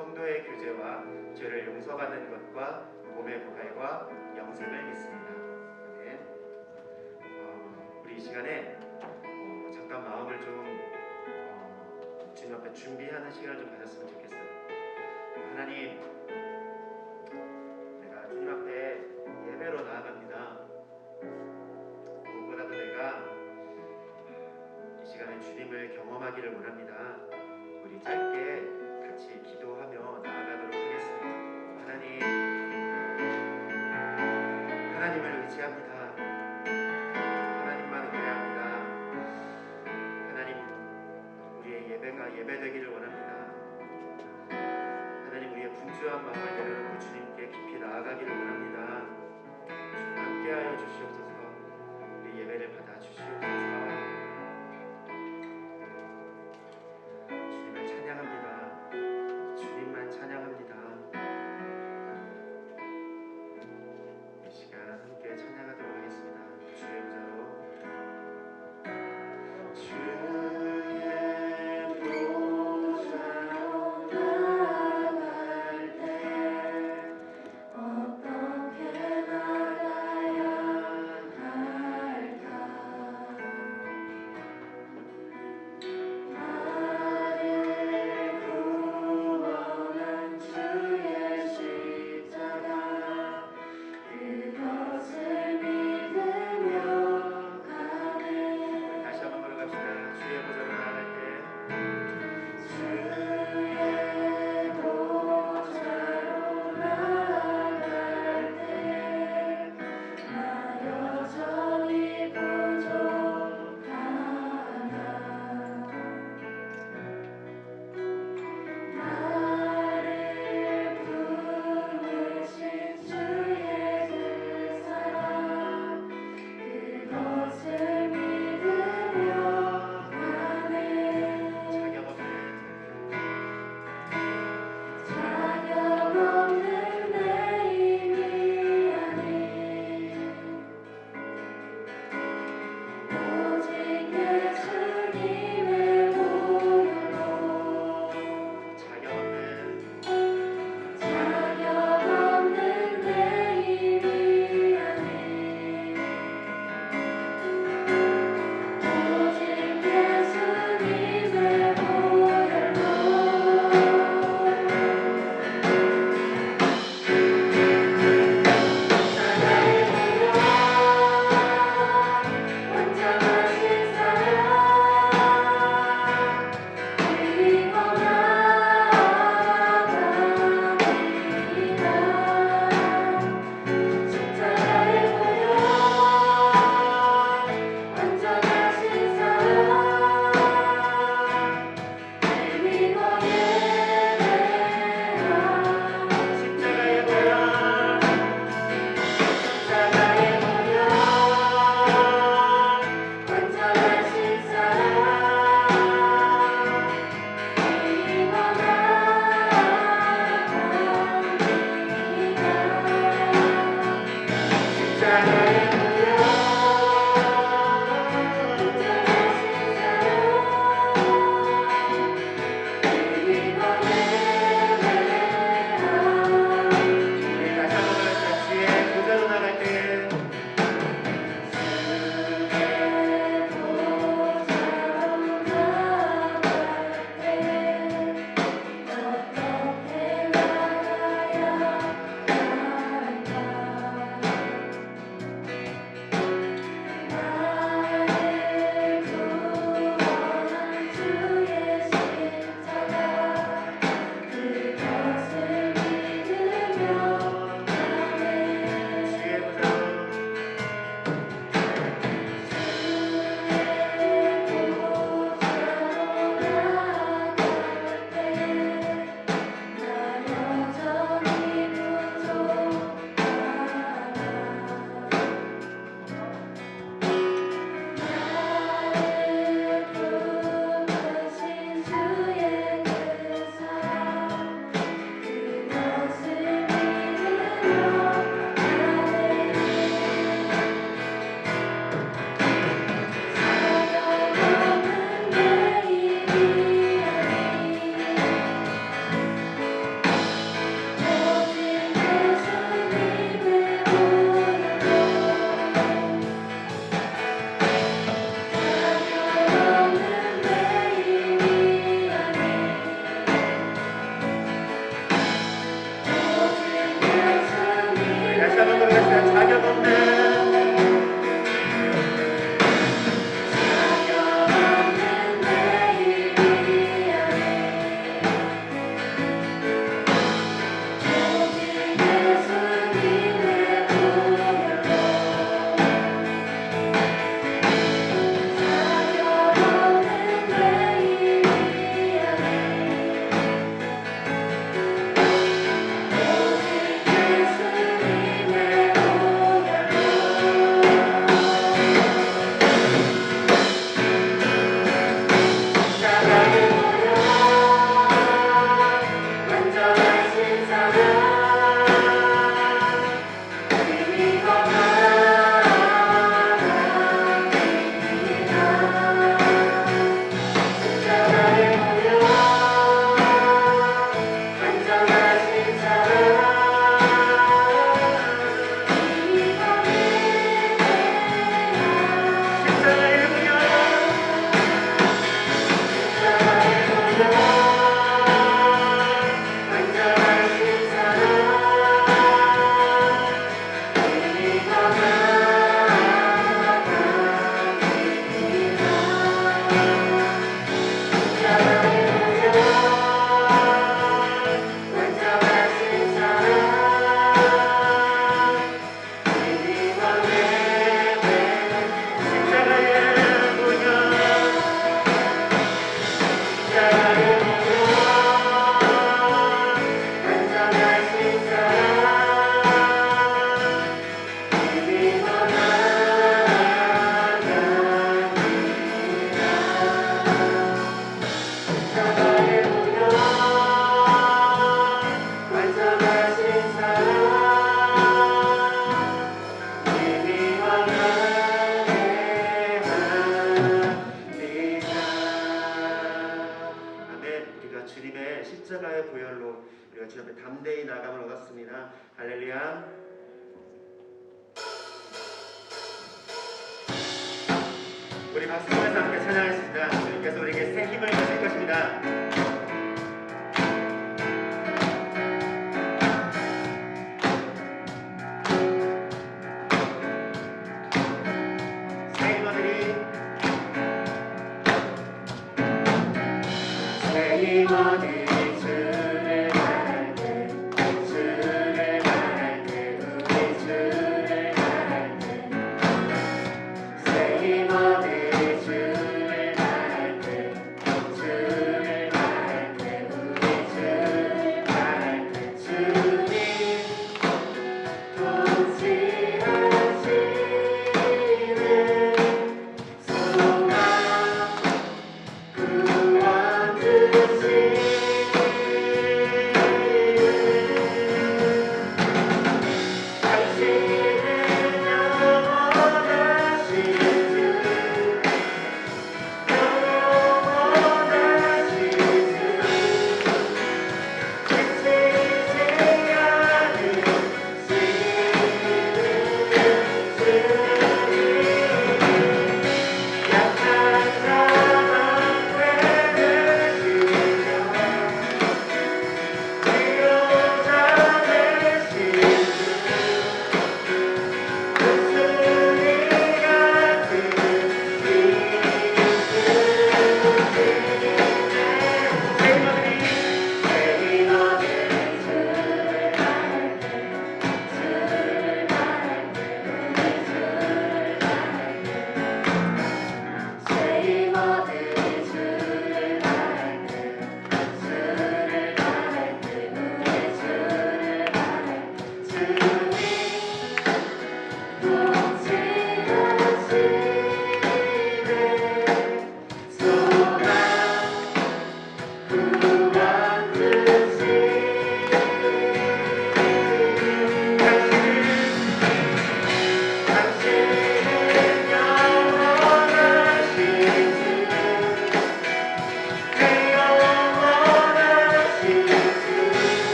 성도의 교제와 죄를 용서받는 것과 몸의 부활과 영생을 믿습니다. 아멘. 우리 이 시간에 잠깐 마음을 좀 주님 앞에 준비하는 시간을 좀 가졌으면 좋겠어요. 하나님, 내가 주님 앞에 예배로 나아갑니다. 무엇보다도 내가 이 시간에 주님을 경험하기를 원합니다. 우리 짧게 같이 기도하며 나아가도록 하겠습니다. 하나님을 의지합니다. 하나님만 의뢰합니다. 하나님, 우리의 예배가 예배되기를 원합니다. 하나님, 우리의 분주한 마음을 내려놓고 주님께 깊이 나아가기를 원합니다. 주님 함께하여 주시옵소서. 우리 예배를 받아 주시옵소서. 주님을 찬양합니다. 주님만 찬양합니다. 이 시간 함께 찬양하도록 하겠습니다. 주의 부자로 주의 보좌로 나갈 때 완전하신 사랑 이미 주님의 십자가의 보혈로 우리가 주님 앞에 담대히 나감을 얻었습니다. 할렐루야. 우리 박수하면서 함께 찬양하겠습니다. 주님께서 우리에게 새 힘을 주실 것입니다. 새 힘어들이 주를 바랄 때 주를 바랄 때 우리 주를 바랄 때 새 힘어들이 주를 바랄 때 주를 바랄 때 우리 주를 바랄 때 주님 통치하시는 소망 구원 주신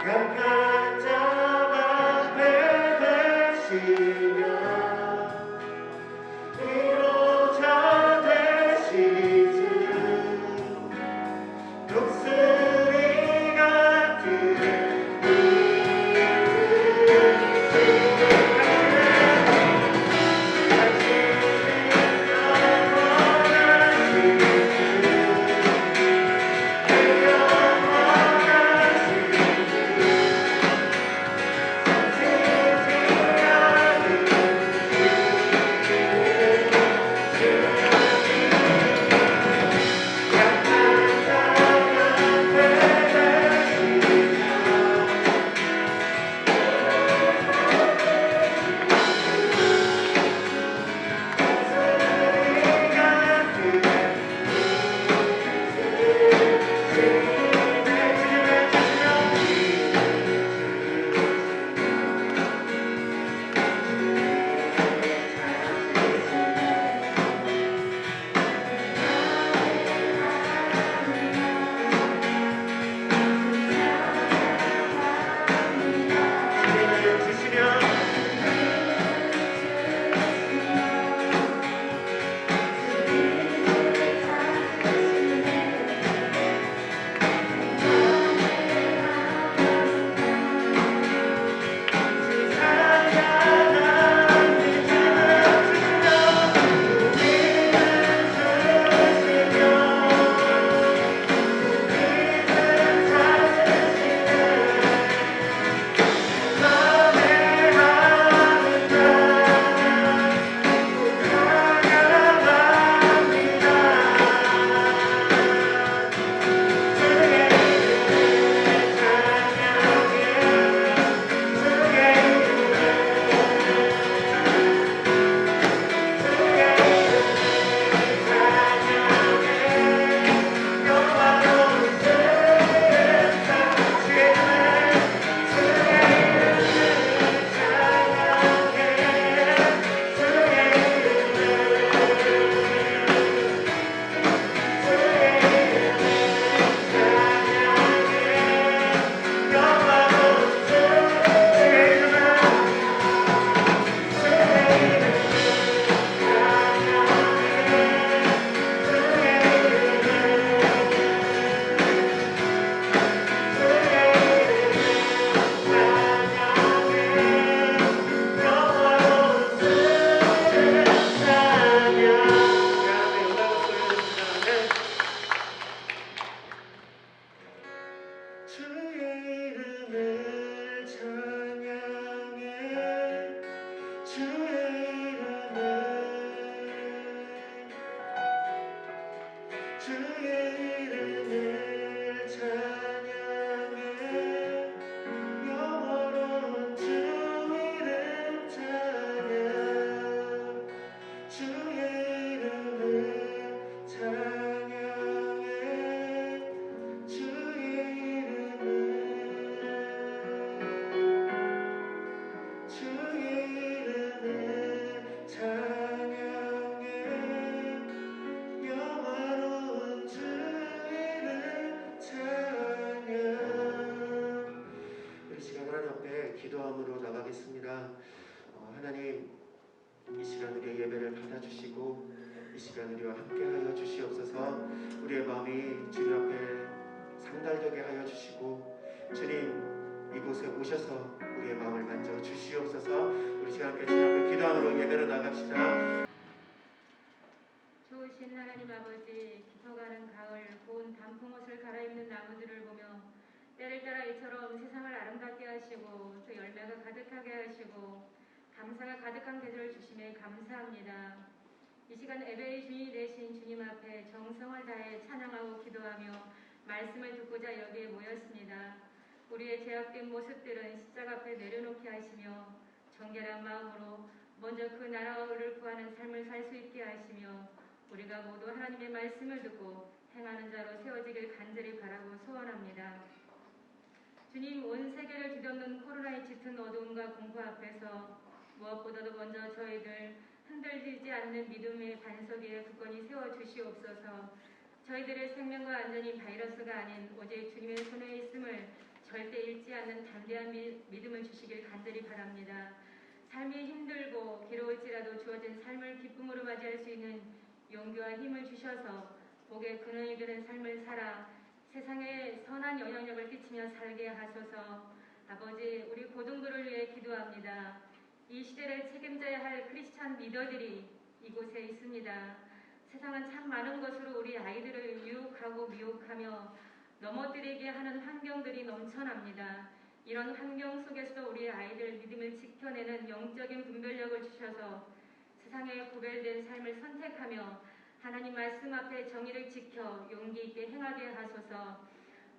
약한 자가 되시며 위로자 되시주 독수리 같은 기도함으로 나가겠습니다. 하나님, 이 시간 우리의 예배를 받아주시고 이 시간 우리와 함께하여 주시옵소서. 우리의 마음이 주님 앞에 상달되게 하여 주시고 주님 이곳에 오셔서 우리의 마음을 만져 주시옵소서. 우리 시간 함께 주님 앞에 기도함으로 예배를 나갑시다. 좋으신 하나님 아버지, 깊어가는 가을 고운 단풍옷을 갈아입는 나무들을 보며 때를 따라 이처럼 세상을 아름답게 하시고 또 열매가 가득하게 하시고 감사가 가득한 계절을 주심에 감사합니다. 이 시간 예배의 주인이 되신 주님 앞에 정성을 다해 찬양하고 기도하며 말씀을 듣고자 여기에 모였습니다. 우리의 죄악된 모습들은 십자가 앞에 내려놓게 하시며 정결한 마음으로 먼저 그 나라와 의를 구하는 삶을 살 수 있게 하시며 우리가 모두 하나님의 말씀을 듣고 행하는 자로 세워지길 간절히 바라고 소원합니다. 주님, 온 세계를 뒤덮는 코로나의 짙은 어두움과 공포 앞에서 무엇보다도 먼저 저희들 흔들리지 않는 믿음의 반석 위에 굳건히 세워주시옵소서. 저희들의 생명과 안전이 바이러스가 아닌 오직 주님의 손에 있음을 절대 잃지 않는 담대한 믿음을 주시길 간절히 바랍니다. 삶이 힘들고 괴로울지라도 주어진 삶을 기쁨으로 맞이할 수 있는 용기와 힘을 주셔서 복의 근원이 되는 삶을 살아 세상에 선한 영향력을 끼치며 살게 하소서. 아버지, 우리 고등부를 위해 기도합니다. 이 시대를 책임져야 할 크리스찬 리더들이 이곳에 있습니다. 세상은 참 많은 것으로 우리 아이들을 유혹하고 미혹하며 넘어뜨리게 하는 환경들이 넘쳐납니다. 이런 환경 속에서도 우리 아이들 믿음을 지켜내는 영적인 분별력을 주셔서 세상에 구별된 삶을 선택하며 하나님 말씀 앞에 정의를 지켜 용기 있게 행하게 하소서.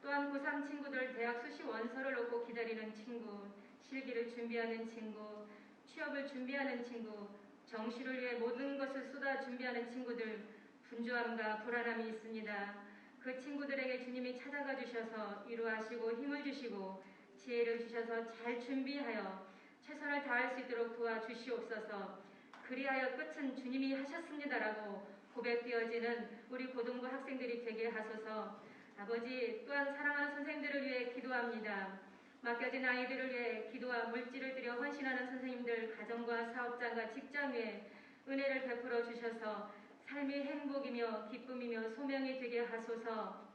또한 고3 친구들 대학 수시 원서를 놓고 기다리는 친구, 실기를 준비하는 친구, 취업을 준비하는 친구, 정시를 위해 모든 것을 쏟아 준비하는 친구들 분주함과 불안함이 있습니다. 그 친구들에게 주님이 찾아가 주셔서 위로하시고 힘을 주시고 지혜를 주셔서 잘 준비하여 최선을 다할 수 있도록 도와주시옵소서. 그리하여 끝은 주님이 하셨습니다라고 고백되어지는 우리 고등부 학생들이 되게 하소서. 아버지, 또한 사랑하는 선생님들을 위해 기도합니다. 맡겨진 아이들을 위해 기도와 물질을 들여 헌신하는 선생님들, 가정과 사업장과 직장 위에 은혜를 베풀어 주셔서 삶이 행복이며 기쁨이며 소명이 되게 하소서.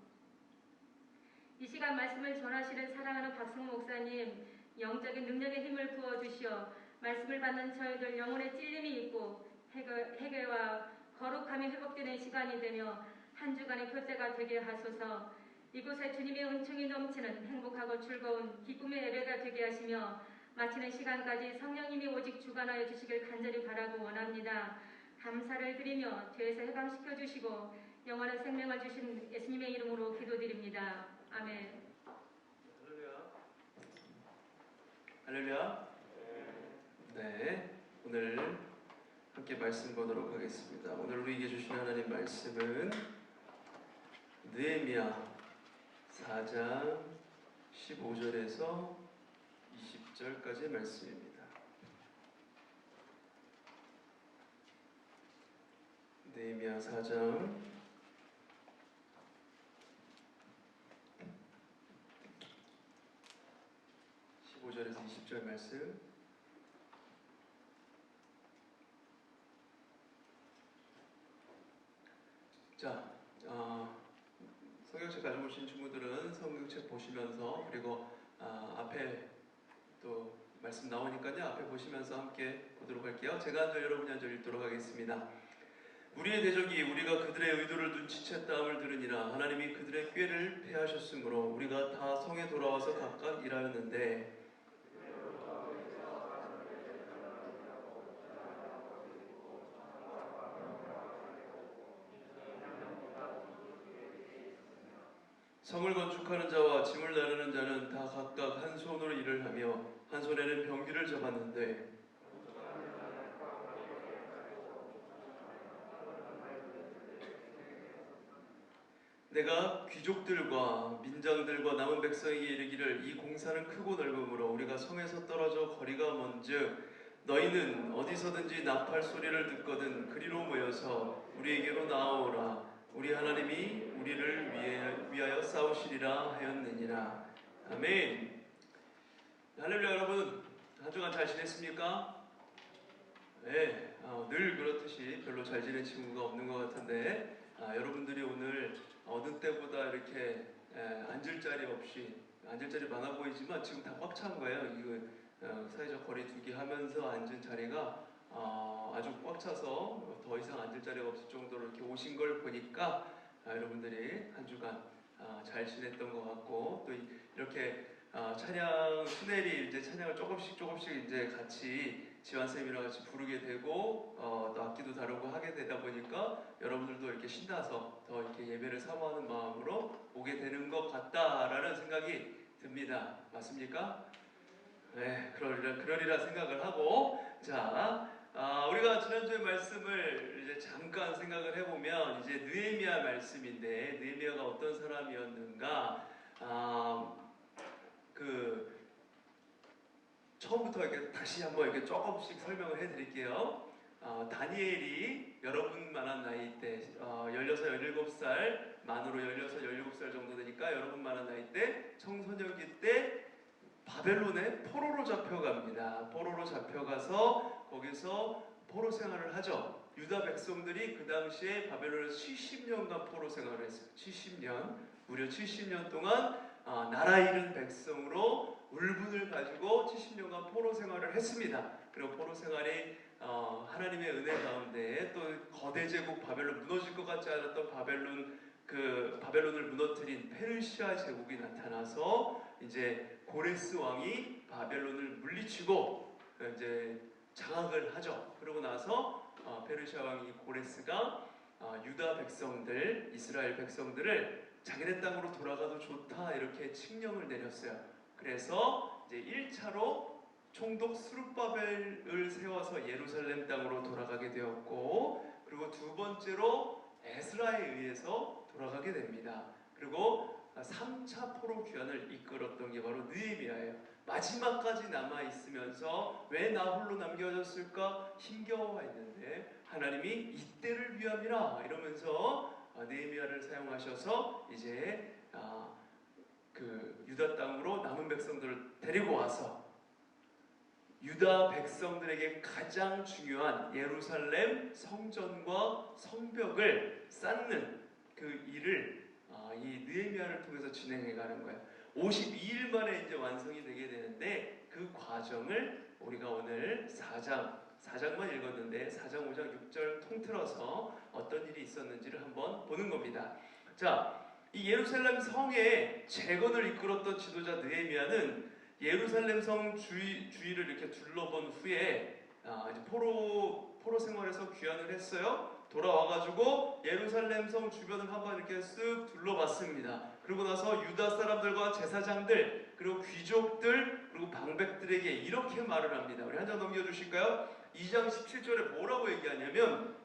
이 시간 말씀을 전하시는 사랑하는 박승호 목사님, 영적인 능력의 힘을 부어주시어 말씀을 받는 저희들 영혼의 찔림이 있고 해결과 거룩함이 회복되는 시간이 되며 한 주간의 교제가 되게 하소서. 이곳에 주님의 은총이 넘치는 행복하고 즐거운 기쁨의 예배가 되게 하시며 마치는 시간까지 성령님이 오직 주관하여 주시길 간절히 바라고 원합니다. 감사를 드리며 죄에서 해방시켜 주시고 영원한 생명을 주신 예수님의 이름으로 기도드립니다. 아멘. 할렐루야. 할렐루야. 네, 오늘 함께 말씀 보도록 하겠습니다. 오늘 우리에게 주신 하나님 말씀은 느헤미야 4장 15절에서 20절까지의 말씀입니다. 느헤미야 4장 15절에서 20절 말씀. 자, 성경책 가져오신 친구들은 성경책 보시면서 그리고 앞에 또 말씀 나오니까요. 앞에 보시면서 함께 보도록 할게요. 제가 한 절 여러분이 한 절 읽도록 하겠습니다. 우리의 대적이 우리가 그들의 의도를 눈치챘다함을 들으니라. 하나님이 그들의 꾀를 패하셨으므로 우리가 다 성에 돌아와서 각각 일하였는데 성을 건축하는 자와 짐을 나르는 자는 다 각각 한 손으로 일을 하며 한 손에는 병기를 잡았는데 내가 귀족들과 민장들과 남은 백성에게 이르기를 이 공사는 크고 넓으므로 우리가 성에서 떨어져 거리가 먼즉 너희는 어디서든지 나팔 소리를 듣거든 그리로 모여서 우리에게로 나아오라. 우리 하나님이 우리를 위하여 싸우시리라 하였느니라. 아멘. 할렐루야. 여러분, 한 주간 잘 지냈습니까? 네, 늘 그렇듯이 별로 잘 지낸 친구가 없는 것 같은데 여러분들이 오늘 어느 때보다 이렇게 앉을 자리 없이, 앉을 자리 많아 보이지만 지금 다 꽉 찬 거예요. 이거 사회적 거리 두기 하면서 앉은 자리가 아주 꽉 차서 더 이상 앉을 자리가 없을 정도로 이렇게 오신 걸 보니까 여러분들이 한 주간 잘 지냈던 것 같고, 또 이렇게 찬양 수넬이 이제 찬양을 조금씩 이제 같이 지환쌤이랑 같이 부르게 되고 또 악기도 다루고 하게 되다 보니까 여러분들도 이렇게 신나서 더 이렇게 예배를 사모하는 마음으로 오게 되는 것 같다라는 생각이 듭니다. 맞습니까? 네, 그러리라 생각을 하고, 자, 우리가 지난주에 말씀을 이제 잠깐 생각을 해보면 이제 느헤미야 말씀인데 느헤미야가 어떤 사람이었는가? 처음부터 이렇게 다시 한번 이렇게 조금씩 설명을 해드릴게요. 다니엘이 여러분만한 나이 때 16, 17살 만으로 16, 17살 정도 되니까 여러분만한 나이 때 청소년기 때 바벨론에 포로로 잡혀갑니다. 포로로 잡혀가서 거기서 포로 생활을 하죠. 유다 백성들이 그 당시에 바벨론에서 70년간 포로 생활을 했어요. 70년, 무려 70년 동안 나라 잃은 백성으로 울분을 가지고 70년간 포로 생활을 했습니다. 그리고 포로 생활이 하나님의 은혜 가운데 또 거대 제국 바벨론, 무너질 것 같지 않았던 바벨론을 무너뜨린 페르시아 제국이 나타나서 이제 고레스 왕이 바벨론을 물리치고 이제 장악을 하죠. 그러고 나서 페르시아 왕이 고레스가 유다 백성들, 이스라엘 백성들을 자기네 땅으로 돌아가도 좋다 이렇게 칙령을 내렸어요. 그래서 이제 1차로 총독 스룹바벨을 세워서 예루살렘 땅으로 돌아가게 되었고, 그리고 두 번째로 에스라에 의해서 돌아가게 됩니다. 그리고 3차 포로 귀환을 이끌었던 게 바로 느헤미야예요. 마지막까지 남아 있으면서 왜 나 홀로 남겨졌을까 힘겨워했는데 하나님이 이때를 위함이라 이러면서 느헤미야를 사용하셔서 이제 그 유다 땅으로 남은 백성들을 데리고 와서 유다 백성들에게 가장 중요한 예루살렘 성전과 성벽을 쌓는 그 일을 이 느헤미야를 통해서 진행해 가는 거예요. 52일 만에 이제 완성이 되게 되는데 그 과정을 우리가 오늘 4장만 읽었는데 4장, 5장, 6절 통틀어서 어떤 일이 있었는지를 한번 보는 겁니다. 자, 이 예루살렘 성의 재건을 이끌었던 지도자 느헤미야는 예루살렘 성 주위를 이렇게 둘러본 후에 이제 포로 생활에서 귀환을 했어요. 돌아와가지고 예루살렘 성 주변을 한번 이렇게 쓱 둘러봤습니다. 그러고 나서 유다 사람들과 제사장들 그리고 귀족들 그리고 방백들에게 이렇게 말을 합니다. 우리 한 장 넘겨주실까요? 2장 17절에 뭐라고 얘기하냐면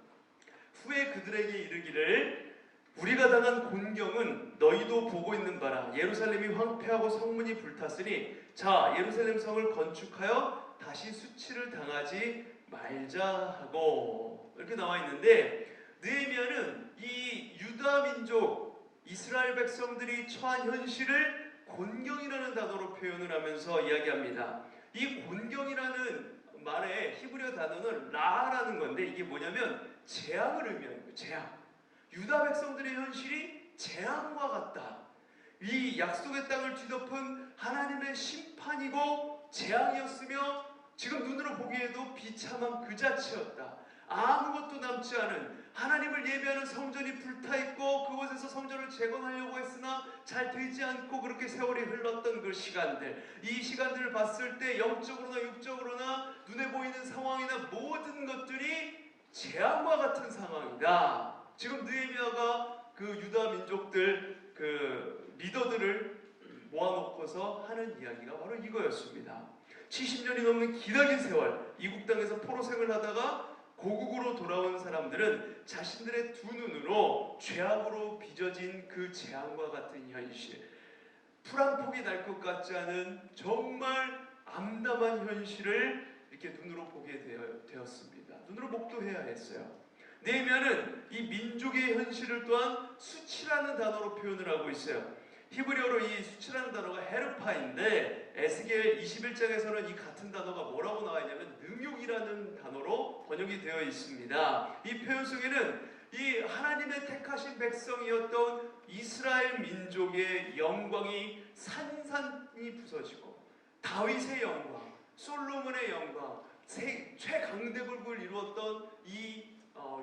후에 그들에게 이르기를 우리가 당한 곤경은 너희도 보고 있는 바라. 예루살렘이 황폐하고 성문이 불탔으니 자 예루살렘 성을 건축하여 다시 수치를 당하지 말자 하고 이렇게 나와 있는데, 느헤미야는 이 유다 민족 이스라엘 백성들이 처한 현실을 곤경이라는 단어로 표현을 하면서 이야기합니다. 이 곤경이라는 말의 히브리어 단어는 라라는 건데 이게 뭐냐면 재앙을 의미하는 거예요. 재앙. 유다 백성들의 현실이 재앙과 같다. 이 약속의 땅을 뒤덮은 하나님의 심판이고 재앙이었으며 지금 눈으로 보기에도 비참한 그 자체였다. 아무것도 남지 않은 하나님을 예배하는 성전이 불타있고 그곳에서 성전을 재건하려고 했으나 잘 되지 않고 그렇게 세월이 흘렀던 그 시간들, 이 시간들을 봤을 때 영적으로나 육적으로나 눈에 보이는 상황이나 모든 것들이 재앙과 같은 상황이다. 지금 느헤미야가 그 유다 민족들 그 리더들을 모아놓고서 하는 이야기가 바로 이거였습니다. 70년이 넘는 기나긴 세월 이국 땅에서 포로 생을 하다가 고국으로 돌아온 사람들은 자신들의 두 눈으로 죄악으로 빚어진 그 재앙과 같은 현실, 풀 한 폭이 날 것 같지 않은 정말 암담한 현실을 이렇게 눈으로 보게 되었습니다. 눈으로 목도해야 했어요. 느헤미야는 이 민족의 현실을 또한 수치라는 단어로 표현을 하고 있어요. 히브리어로 이 수치라는 단어가 헤르파인데 에스겔 21장에서는 이 같은 단어가 뭐라고 나와 있냐면 능욕이라는 단어로 번역이 되어 있습니다. 이 표현 속에는 이 하나님의 택하신 백성이었던 이스라엘 민족의 영광이 산산이 부서지고 다윗의 영광, 솔로몬의 영광, 최강대국을 이루었던 이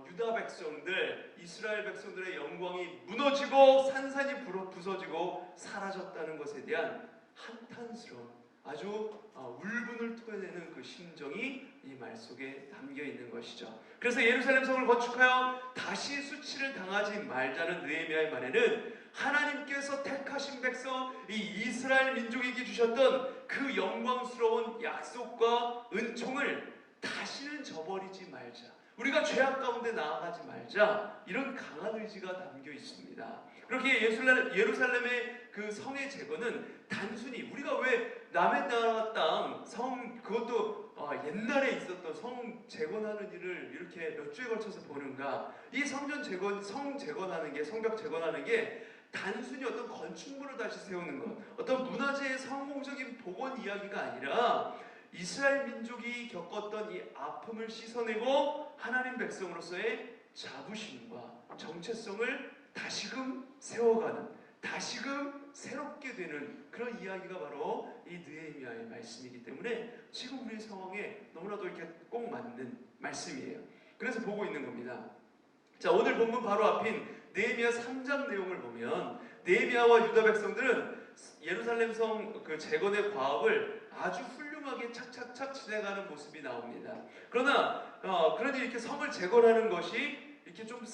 유다 백성들, 이스라엘 백성들의 영광이 무너지고 산산이 부서지고 사라졌다는 것에 대한 한탄스러운 아주 울분을 토해내는 그 심정이 이 말 속에 담겨 있는 것이죠. 그래서 예루살렘 성을 건축하여 다시 수치를 당하지 말자는 느헤미야의 말에는 하나님께서 택하신 백성 이 이스라엘 민족에게 주셨던 그 영광스러운 약속과 은총을 다시는 저버리지 말자, 우리가 죄악 가운데 나아가지 말자, 이런 강한 의지가 담겨 있습니다. 그렇게 예루살렘의 그 성의 재건은 단순히 우리가 왜 남의 나라 땅 성 그것도 옛날에 있었던 성 재건하는 일을 이렇게 몇 주에 걸쳐서 보는가? 이 성전 재건, 성 재건하는 게, 성벽 재건하는 게 단순히 어떤 건축물을 다시 세우는 것, 어떤 문화재의 성공적인 복원 이야기가 아니라 이스라엘 민족이 겪었던 이 아픔을 씻어내고 하나님 백성으로서의 자부심과 정체성을 다시금 세워가는, 다시금 새롭게 되는 그런 이야기가 바로 이 느헤미야의 말씀이기 때문에 지금 우리 상황에 너무나도 이렇게 꼭 맞는 말씀이에요. 그래서 보고 있는 겁니다. 자, 오늘 본문 바로 앞인 느헤미야 3장 내용을 보면 느헤미야와 유다 백성들은 예루살렘 성 그 재건의 과업을 아주 훌륭하게 착착착 진행하는 모습이 나옵니다. 그러니 이렇게 성을 재건하는 것이 이렇게 좀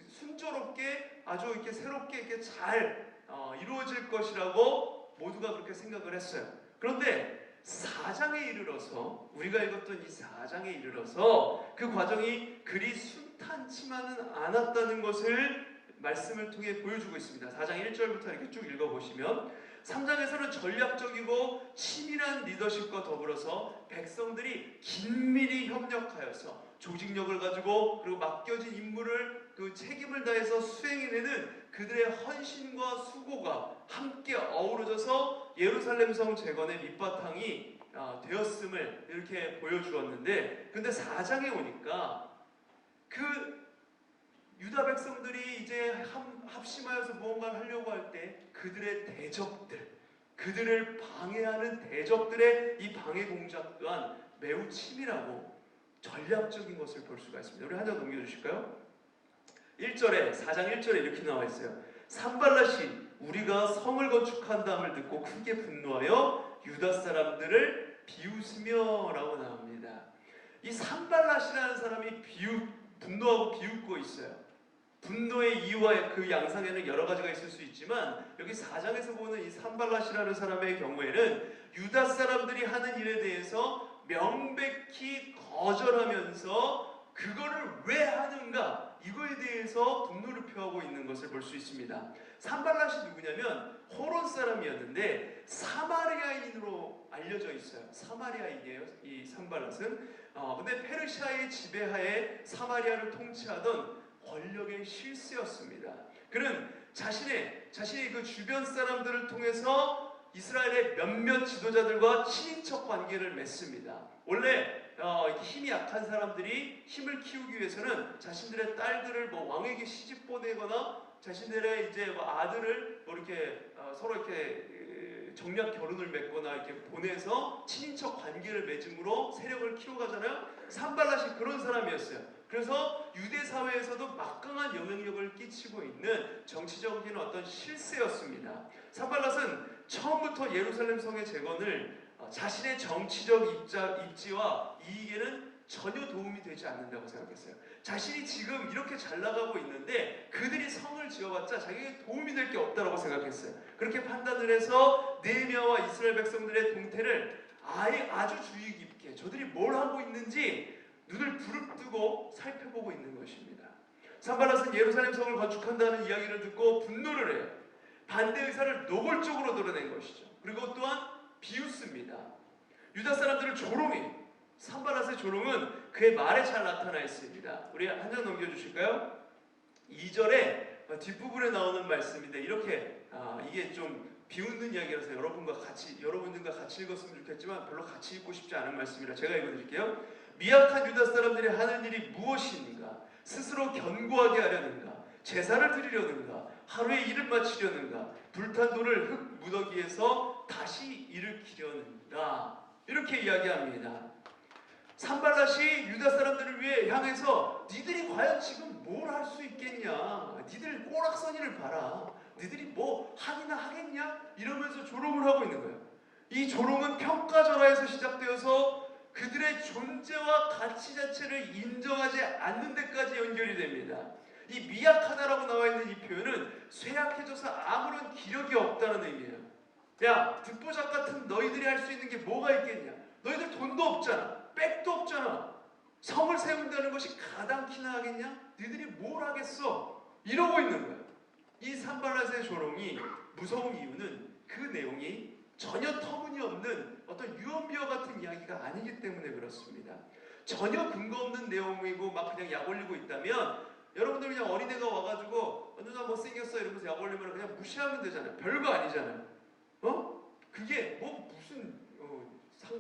순조롭게 아주 이렇게 새롭게 이렇게 잘 이루어질 것이라고 모두가 그렇게 생각을 했어요. 그런데 4장에 이르러서 우리가 읽었던 이 4장에 이르러서 그 과정이 그리 순탄치만은 않았다는 것을 말씀을 통해 보여주고 있습니다. 4장 1절부터 이렇게 쭉 읽어보시면 3장에서는 전략적이고 치밀한 리더십과 더불어서 백성들이 긴밀히 협력하여서 조직력을 가지고 그리고 맡겨진 임무를 그 책임을 다해서 수행해내는 그들의 헌신과 수고가 함께 어우러져서 예루살렘 성 재건의 밑바탕이 되었음을 이렇게 보여주었는데, 근데 4장에 오니까 그 유다 백성들이 이제 합심하여서 무언가를 하려고 할 때 그들의 대적들, 그들을 방해하는 대적들의 이 방해 공작 또한 매우 치밀하고 전략적인 것을 볼 수가 있습니다. 우리 한 장 넘겨주실까요? 1절에 4장 1절에 이렇게 나와 있어요. 산발랏이 우리가 성을 건축한다음을 듣고 크게 분노하여 유다 사람들을 비웃으며 라고 나옵니다. 이 산발랏이라는 사람이 분노하고 비웃고 있어요. 분노의 이유와 그 양상에는 여러 가지가 있을 수 있지만 여기 4장에서 보는 이 산발랏이라는 사람의 경우에는 유다 사람들이 하는 일에 대해서 명백히 거절하면서 그거를 왜 하는가 이거에 대해서 분노를 표하고 있는 것을 볼 수 있습니다. 산발랏이 누구냐면 호론 사람이었는데 사마리아인으로 알려져 있어요. 사마리아인이에요, 이 산발랏은. 근데 페르시아의 지배하에 사마리아를 통치하던 권력의 실세였습니다. 그는 자신의 그 주변 사람들을 통해서 이스라엘의 몇몇 지도자들과 친인척 관계를 맺습니다. 원래 힘이 약한 사람들이 힘을 키우기 위해서는 자신들의 딸들을 왕에게 시집 보내거나 자신들의 이제 아들을 이렇게 서로 이렇게 정략 결혼을 맺거나 이렇게 보내서 친인척 관계를 맺음으로 세력을 키워가잖아요. 산발랏이 그런 사람이었어요. 그래서 유대 사회에서도 막강한 영향력을 끼치고 있는 정치적인 어떤 실세였습니다. 산발랏은 처음부터 예루살렘 성의 재건을 자신의 정치적 입지와 이익에는 전혀 도움이 되지 않는다고 생각했어요. 자신이 지금 이렇게 잘 나가고 있는데 그들이 성을 지어봤자 자기에게 도움이 될 게 없다고 생각했어요. 그렇게 판단을 해서 느헤미야와 이스라엘 백성들의 동태를 아주 주의 깊게 저들이 뭘 하고 있는지 눈을 부릅뜨고 살펴보고 있는 것입니다. 산발랏은 예루살렘 성을 건축한다는 이야기를 듣고 분노를 해요. 반대 의사를 노골적으로 드러낸 것이죠. 그리고 또한 비웃습니다. 유다 사람들을 조롱해. 산발랏의 조롱은 그의 말에 잘 나타나 있습니다. 우리 한 장 넘겨주실까요? 2절에 뒷부분에 나오는 말씀인데 이렇게 이게 좀 비웃는 이야기라서 여러분들과 같이 읽었으면 좋겠지만 별로 같이 읽고 싶지 않은 말씀이라 제가 읽어드릴게요. 미약한 유다 사람들이 하는 일이 무엇인가? 스스로 견고하게 하려는가? 제사를 드리려는가? 하루에 일을 마치려는가? 불탄 돌을 흙 무더기에서 다시 일으키려는가? 이렇게 이야기합니다. 산발랏이 유다 사람들을 위해 향해서 니들이 과연 지금 뭘 할 수 있겠냐? 니들 꼬락서니를 봐라. 니들이 뭐 하기나 하겠냐? 이러면서 조롱을 하고 있는 거예요. 이 조롱은 평가절하에서 시작되어서 그들의 존재와 가치 자체를 인정하지 않는 데까지 연결이 됩니다. 이 미약하다라고 나와 있는 이 표현은 쇠약해져서 아무런 기력이 없다는 의미예요. 야, 듣보잡 같은 너희들이 할 수 있는 게 뭐가 있겠냐? 너희들 돈도 없잖아. 백도 없잖아. 성을 세운다는 것이 가당키나 하겠냐? 너희들이 뭘 하겠어? 이러고 있는 거야. 이 산발랏의 조롱이 무서운 이유는 그 내용이 전혀 터무니없는 어떤 유언비어 같은 이야기가 아니기 때문에 그렇습니다. 전혀 근거 없는 내용이고 막 그냥 약 올리고 있다면 여러분들 그냥 어린애가 와가지고 누나 못생겼어 이러면서 약 올리면 그냥 무시하면 되잖아요. 별거 아니잖아요. 그게 뭐 무슨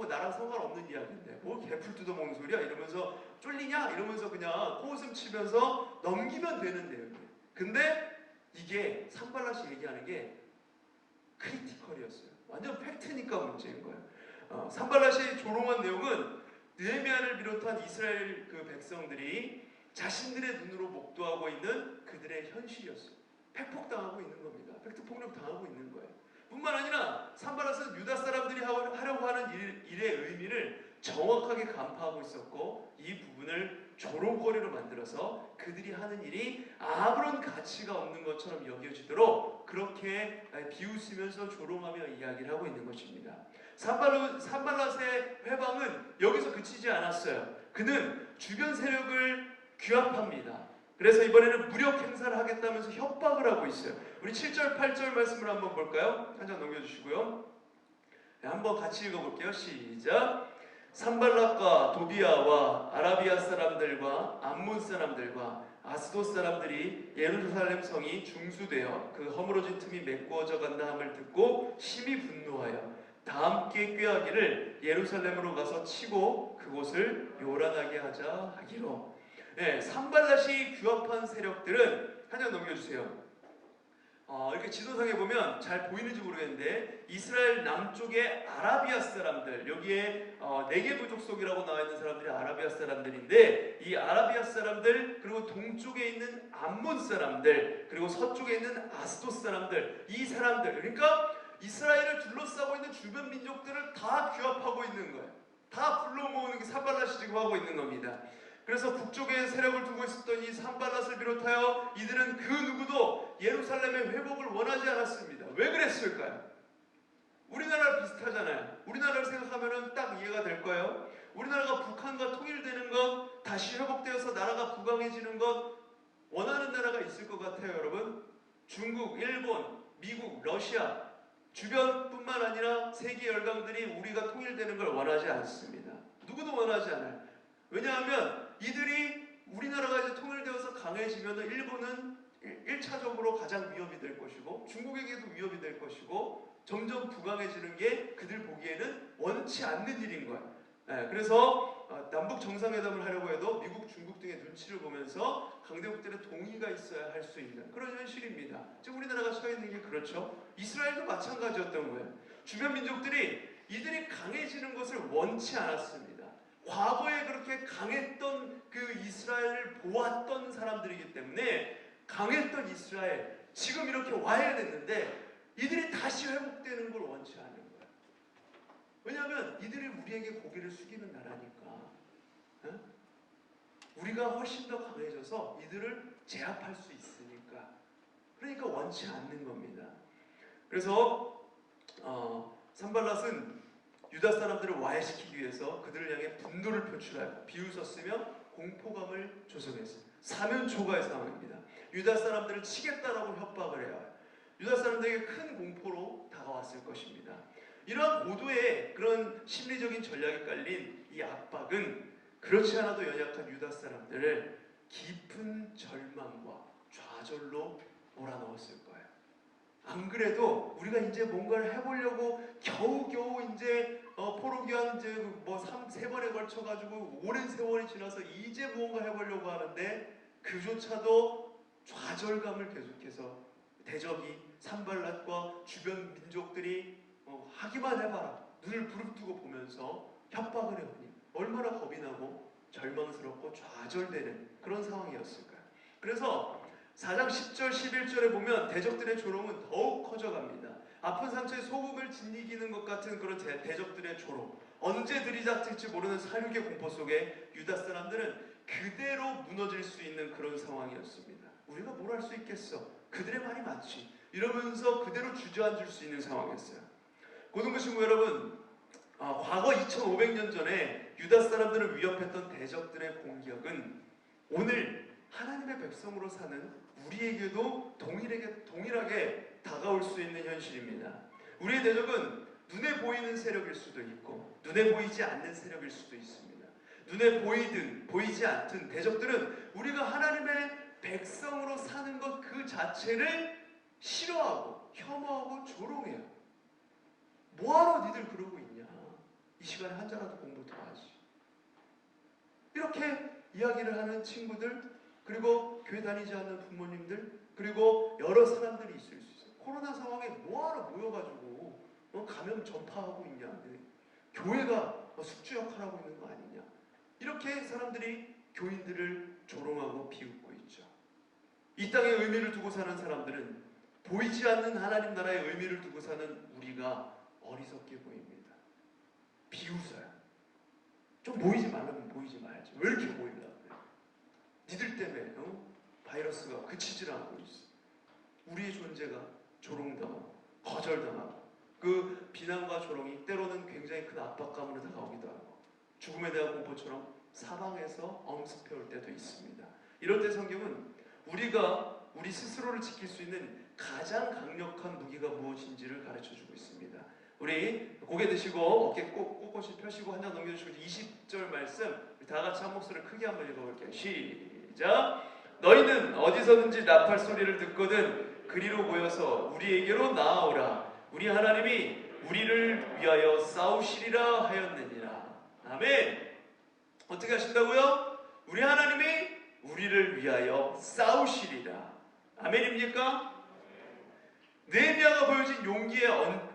나랑 상관없는 이야기인데 뭐 개풀 뜯어먹는 소리야 이러면서 쫄리냐 이러면서 그냥 코웃음 치면서 넘기면 되는 내용이에요. 근데 이게 산발랏이 얘기하는 게 크리티컬이었어요. 완전 팩트니까 문제인 거예요. 산발랏이 조롱한 내용은 느헤미야를 비롯한 이스라엘 그 백성들이 자신들의 눈으로 목도하고 있는 그들의 현실이었어요. 팩폭당하고 있는 겁니다. 팩트폭력 당하고 있는 거예요. 뿐만 아니라 산발랏은 유다 사람들이 하려고 하는 일의 의미를 정확하게 간파하고 있었고 이 부분을 조롱거리로 만들어서 그들이 하는 일이 아무런 가치가 없는 것처럼 여겨지도록 그렇게 비웃으면서 조롱하며 이야기를 하고 있는 것입니다. 산발랏의 회방은 여기서 그치지 않았어요. 그는 주변 세력을 규합합니다. 그래서 이번에는 무력 행사를 하겠다면서 협박을 하고 있어요. 우리 7절 8절 말씀을 한번 볼까요? 한 장 넘겨주시고요. 네, 한번 같이 읽어볼게요. 시작. 산발랏과 도비아와 아라비아 사람들과 암몬 사람들과 아스돗 사람들이 예루살렘 성이 중수되어 그 허물어진 틈이 메꾸어져 간다 함을 듣고 심히 분노하여 다 함께 꾀하기를 예루살렘으로 가서 치고 그곳을 요란하게 하자 하기로. 네, 산발랏이 규합한 세력들은 한 장 넘겨주세요. 이렇게 지도상에 보면 잘 보이는지 모르겠는데 이스라엘 남쪽의 아라비아 사람들, 여기에 네개 부족 속이라고 나와 있는 사람들이 아라비아 사람들인데 이 아라비아 사람들, 그리고 동쪽에 있는 암몬 사람들, 그리고 서쪽에 있는 아스돗 사람들, 이 사람들, 그러니까 이스라엘을 둘러싸고 있는 주변 민족들을 다 규합하고 있는 거예요. 다 불러 모으는 게 산발랏이 지금 하고 있는 겁니다. 그래서 북쪽에 세력을 두고 있었던 이 산발랏을 비롯하여 이들은 그 누구도 예루살렘의 회복을 원하지 않았습니다. 왜 그랬을까요? 우리나라랑 비슷하잖아요. 우리나라를 생각하면 딱 이해가 될 거예요. 우리나라가 북한과 통일되는 것, 다시 회복되어서 나라가 부강해지는 것 원하는 나라가 있을 것 같아요, 여러분. 중국, 일본, 미국, 러시아 주변뿐만 아니라 세계 열강들이 우리가 통일되는 걸 원하지 않습니다. 누구도 원하지 않아요. 왜냐하면 이들이 우리나라가 이제 통일되어서 강해지면 일본은 1차적으로 가장 위협이 될 것이고 중국에게도 위협이 될 것이고 점점 부강해지는 게 그들 보기에는 원치 않는 일인 거예요. 그래서 남북 정상회담을 하려고 해도 미국, 중국 등의 눈치를 보면서 강대국들의 동의가 있어야 할 수 있는 그런 현실입니다. 지금 우리나라가 처해 있는 게 그렇죠. 이스라엘도 마찬가지였던 거예요. 주변 민족들이 이들이 강해지는 것을 원치 않았습니다. 과거에 그렇게 강했던 그 이스라엘을 보았던 사람들이기 때문에 강했던 이스라엘 지금 이렇게 와야 됐는데 이들이 다시 회복되는 걸 원치 않은 거예요. 왜냐하면 이들이 우리에게 고개를 숙이는 나라니까. 우리가 훨씬 더 강해져서 이들을 제압할 수 있으니까. 그러니까 원치 않는 겁니다. 그래서 산발랏은 유다 사람들을 와해시키기 위해서 그들을 향해 분노를 표출하여 비웃었으며 공포감을 조성했어요. 사면초가의 상황입니다. 유다 사람들을 치겠다라고 협박을 해요. 유다 사람들에게 큰 공포로 다가왔을 것입니다. 이러한 고도의 그런 심리적인 전략이 깔린 이 압박은 그렇지 않아도 연약한 유다 사람들을 깊은 절망과 좌절로 몰아넣었을 거예요. 안 그래도 우리가 이제 뭔가를 해보려고 겨우겨우 이제 포로기한 이제 뭐 3번에 걸쳐가지고 오랜 세월이 지나서 이제 무언가 해보려고 하는데 그조차도 좌절감을 계속해서 대적이 산발랏과 주변 민족들이 하기만 해봐라 눈을 부릅뜨고 보면서 협박을 해오니 얼마나 겁이 나고 절망스럽고 좌절되는 그런 상황이었을까요? 그래서 4장 10절 11절에 보면 대적들의 조롱은 더욱 커져갑니다. 아픈 상처에 소금을 짓이기는 것 같은 그런 대적들의 조롱, 언제 들이닥칠지 모르는 사륙의 공포 속에 유다 사람들은 그대로 무너질 수 있는 그런 상황이었습니다. 우리가 뭘 할 수 있겠어? 그들의 말이 맞지. 이러면서 그대로 주저앉을 수 있는 상황이었어요. 고등부 친구 여러분, 과거 2500년 전에 유다 사람들을 위협했던 대적들의 공격은 오늘 하나님의 백성으로 사는 우리에게도 동일하게 다가올 수 있는 현실입니다. 우리의 대적은 눈에 보이는 세력일 수도 있고 눈에 보이지 않는 세력일 수도 있습니다. 눈에 보이든 보이지 않든 대적들은 우리가 하나님의 백성으로 사는 것 그 자체를 싫어하고 혐오하고 조롱해요. 뭐하러 니들 그러고 있냐? 이 시간에 한자라도 공부 더 하지. 이렇게 이야기를 하는 친구들, 그리고 교회 다니지 않는 부모님들, 그리고 여러 사람들이 있을 수 있어요. 코로나 상황에 뭐하러 모여가지고 감염 전파하고 있냐? 교회가 숙주 역할하고 있는 거 아니냐? 이렇게 사람들이 교인들을 조롱하고 비웃고 있죠. 이 땅에 의미를 두고 사는 사람들은 보이지 않는 하나님 나라의 의미를 두고 사는 우리가 어리석게 보입니다. 비웃어요. 좀 보이지 말라면 보이지 말지. 왜 이렇게 보이려고 그래? 니들 때문에 바이러스가 그치질 않고 있어. 우리의 존재가 조롱당하고 거절당하고 그 비난과 조롱이 때로는 굉장히 큰 압박감으로 다가오기도 하고 죽음에 대한 공포처럼 사방에서 엄습해올 때도 있습니다. 이럴 때 성경은 우리가 우리 스스로를 지킬 수 있는 가장 강력한 무기가 무엇인지를 가르쳐주고 있습니다. 우리 고개 드시고 어깨 꼿꼿이 펴시고 한 장 넘겨주시고 20절 말씀 다 같이 한 목소리를 크게 한번 읽어볼게요. 시작! 너희는 어디서든지 나팔 소리를 듣거든 그리로 모여서 우리에게로 나아오라. 우리 하나님이 우리를 위하여 싸우시리라 하였느니라. 아멘. 어떻게 하신다고요? 우리 하나님이 우리를 위하여 싸우시리라. 아멘입니까? 느헤미야가 보여준 용기의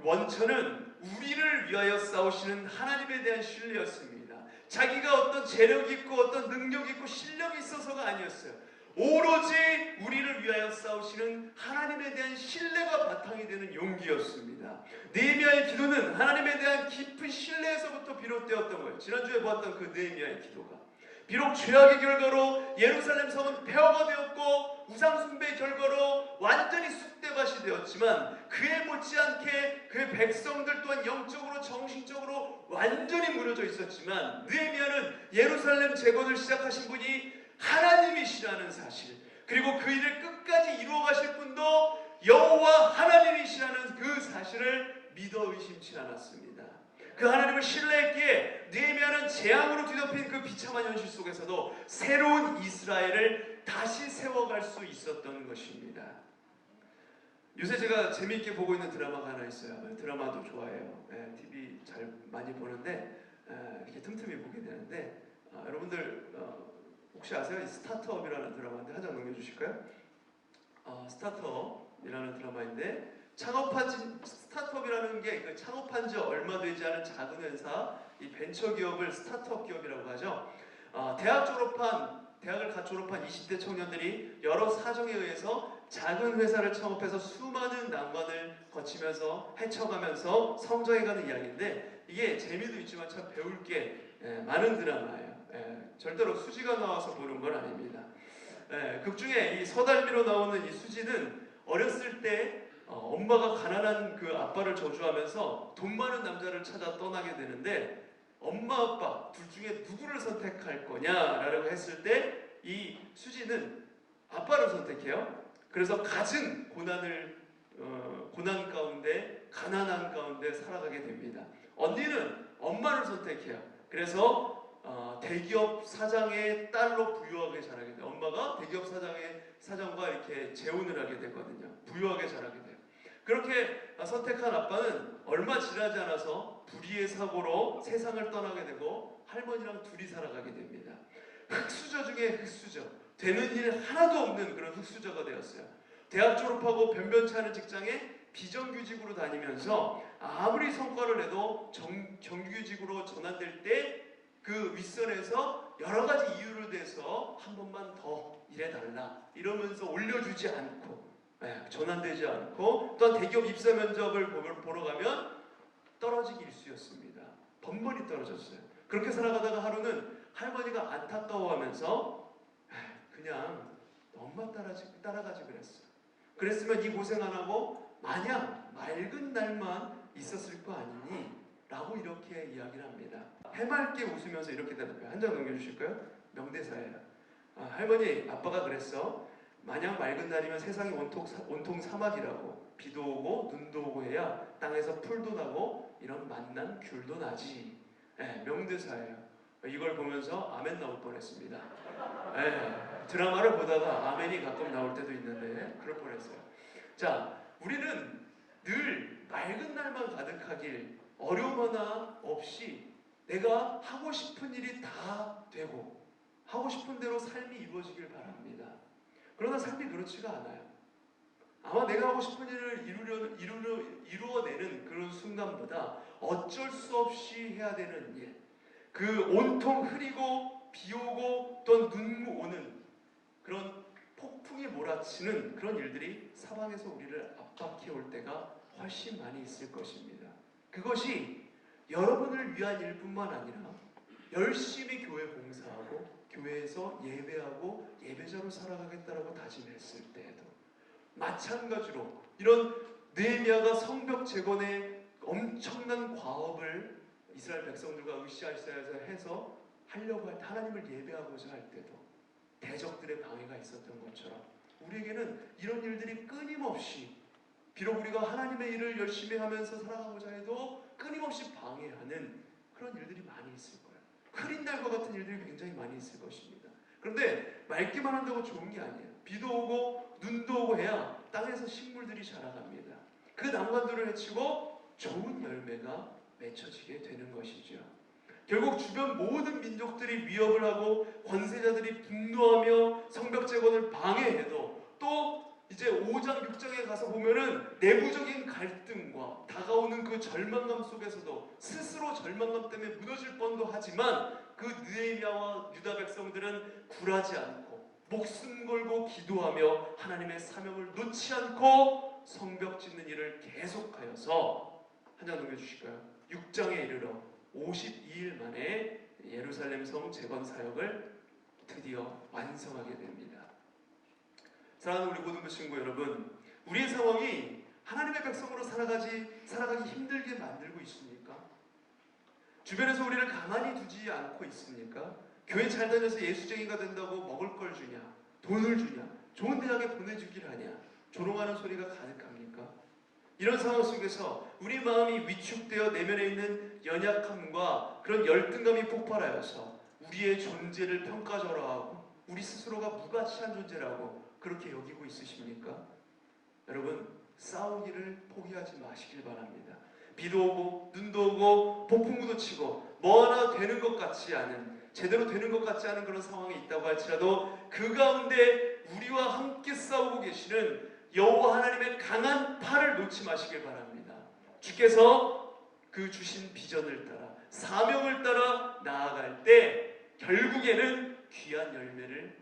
원천은 우리를 위하여 싸우시는 하나님에 대한 신뢰였습니다. 자기가 어떤 재력이 있고 어떤 능력이 있고 실력이 있어서가 아니었어요. 오로지 우리를 위하여 싸우시는 하나님에 대한 신뢰가 바탕이 되는 용기였습니다. 느헤미야의 기도는 하나님에 대한 깊은 신뢰에서부터 비롯되었던 거예요. 지난주에 보았던 그 느헤미야의 기도가 비록 죄악의 결과로 예루살렘 성은 폐허가 되었고 우상숭배의 결과로 완전히 쑥대밭이 되었지만 그에 못지않게 그의 백성들 또한 영적으로 정신적으로 완전히 무너져 있었지만 느헤미야는 예루살렘 재건을 시작하신 분이 하나님이시라는 사실, 그리고 그 일을 끝까지 이루어 가실 분도 여호와 하나님이시라는 그 사실을 믿어 의심치 않았습니다. 그 하나님을 신뢰했기에 느헤미야는 재앙으로 뒤덮인 그 비참한 현실 속에서도 새로운 이스라엘을 다시 세워갈 수 있었던 것입니다. 요새 제가 재미있게 보고 있는 드라마가 하나 있어요. 드라마도 좋아해요. TV 잘 많이 보는데 이렇게 틈틈이 보게 되는데 여러분들 혹시 아세요? 스타트업이라는 드라마인데 한 장 넘겨주실까요? 스타트업이라는 드라마인데 스타트업이라는 게 창업한 지 얼마 되지 않은 작은 회사, 이 벤처 기업을 스타트업 기업이라고 하죠. 대학을 갓 졸업한 20대 청년들이 여러 사정에 의해서 작은 회사를 창업해서 수많은 난관을 거치면서 헤쳐가면서 성장해가는 이야기인데 이게 재미도 있지만 참 배울 게 많은 드라마예요. 절대로 수지가 나와서 보는 건 아닙니다. 극 중에 이 서달미로 나오는 이 수지는 어렸을 때 엄마가 가난한 그 아빠를 저주하면서 돈 많은 남자를 찾아 떠나게 되는데 엄마 아빠 둘 중에 누구를 선택할 거냐라고 했을 때 이 수지는 아빠를 선택해요. 그래서 갖은 고난 가운데 가난한 가운데 살아가게 됩니다. 언니는 엄마를 선택해요. 그래서 대기업 사장의 딸로 부유하게 자라게 돼요. 엄마가 대기업 사장과 이렇게 재혼을 하게 되거든요. 부유하게 자라게 돼요. 그렇게 선택한 아빠는 얼마 지나지 않아서 불의의 사고로 세상을 떠나게 되고 할머니랑 둘이 살아가게 됩니다. 흙수저 중에 흙수저, 되는 일 하나도 없는 그런 흙수저가 되었어요. 대학 졸업하고 변변치 않은 직장에 비정규직으로 다니면서 아무리 성과를 내도 정규직으로 전환될 때 그 윗선에서 여러 가지 이유를 대서 한 번만 더 일해달라 이러면서 올려주지 않고 전환되지 않고 또한 대기업 입사 면접을 보러 가면 떨어지기 일쑤였습니다. 번번이 떨어졌어요. 그렇게 살아가다가 하루는 할머니가 안타까워하면서 그냥 엄마 따라가지 그랬어요. 그랬으면 이 고생 안 하고 마냥 맑은 날만 있었을 거 아니니? 라고 이렇게 이야기를 합니다. 해맑게 웃으면서 이렇게 대답해요. 한 장 넘겨주실까요? 명대사예요. 할머니, 아빠가 그랬어. 마냥 맑은 날이면 세상이 온통 사막이라고. 비도 오고 눈도 오고 해야 땅에서 풀도 나고 이런 만난 귤도 나지. 예, 명대사예요. 이걸 보면서 아멘 나올 뻔했습니다. 예, 드라마를 보다가 아멘이 가끔 나올 때도 있는데 그럴 뻔했어요. 자, 우리는 늘 맑은 날만 가득하길 어려움 하나 없이 내가 하고 싶은 일이 다 되고 하고 싶은 대로 삶이 이루어지길 바랍니다. 그러나 삶이 그렇지가 않아요. 아마 내가 하고 싶은 일을 이루어내는 그런 순간보다 어쩔 수 없이 해야 되는 일, 그 온통 흐리고 비 오고 또 눈 오는 그런 폭풍이 몰아치는 그런 일들이 사방에서 우리를 압박해 올 때가 훨씬 많이 있을 것입니다. 그것이 여러분을 위한 일뿐만 아니라 열심히 교회 봉사하고 교회에서 예배하고 예배자로 살아가겠다라고 다짐했을 때에도 마찬가지로 이런 느헤미야가 성벽 재건의 엄청난 과업을 이스라엘 백성들과 으쌰으쌰해서 해서 하려고 할 때, 하나님을 예배하고자 할 때도 대적들의 방해가 있었던 것처럼 우리에게는 이런 일들이 끊임없이, 비록 우리가 하나님의 일을 열심히 하면서 살아가고자 해도 끊임없이 방해하는 그런 일들이 많이 있을 거예요. 흐린 날과 같은 일들이 굉장히 많이 있을 것입니다. 그런데 맑기만 한다고 좋은 게 아니에요. 비도 오고 눈도 오고 해야 땅에서 식물들이 자라갑니다. 그 난관들을 헤치고 좋은 열매가 맺혀지게 되는 것이죠. 결국 주변 모든 민족들이 위협을 하고 권세자들이 분노하며 성벽 재건을 방해해도 또 이제 5장 6장에 가서 보면은 내부적인 갈등과 다가오는 그 절망감 속에서도 스스로 절망감 때문에 무너질 뻔도 하지만 그 느헤미야와 유다 백성들은 굴하지 않고 목숨 걸고 기도하며 하나님의 사명을 놓지 않고 성벽 짓는 일을 계속하여서, 한 장 넘겨주실까요? 6장에 이르러 52일 만에 예루살렘 성 재건 사역을 드디어 완성하게 됩니다. 사랑하는 우리 고등부 친구 여러분, 우리의 상황이 하나님의 백성으로 살아가기 힘들게 만들고 있습니까? 주변에서 우리를 가만히 두지 않고 있습니까? 교회 잘 다녀서 예수쟁이가 된다고 먹을 걸 주냐, 돈을 주냐, 좋은 대학에 보내주길 하냐, 조롱하는 소리가 가득합니까? 이런 상황 속에서 우리 마음이 위축되어 내면에 있는 연약함과 그런 열등감이 폭발하여서 우리의 존재를 평가절하하고 우리 스스로가 무가치한 존재라고 그렇게 여기고 있으십니까? 여러분, 싸우기를 포기하지 마시길 바랍니다. 비도 오고 눈도 오고 폭풍우도 치고 뭐 하나 되는 것 같지 않은, 제대로 되는 것 같지 않은 그런 상황이 있다고 할지라도 그 가운데 우리와 함께 싸우고 계시는 여호와 하나님의 강한 팔을 놓지 마시길 바랍니다. 주께서 그 주신 비전을 따라 사명을 따라 나아갈 때 결국에는 귀한 열매를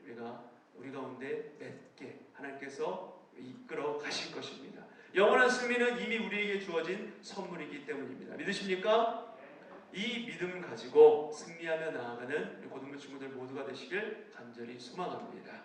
우리 가운데 맺게 하나님께서 이끌어 가실 것입니다. 영원한 승리는 이미 우리에게 주어진 선물이기 때문입니다. 믿으십니까? 이 믿음 가지고 승리하며 나아가는 우리 고등부 친구들 모두가 되시길 간절히 소망합니다.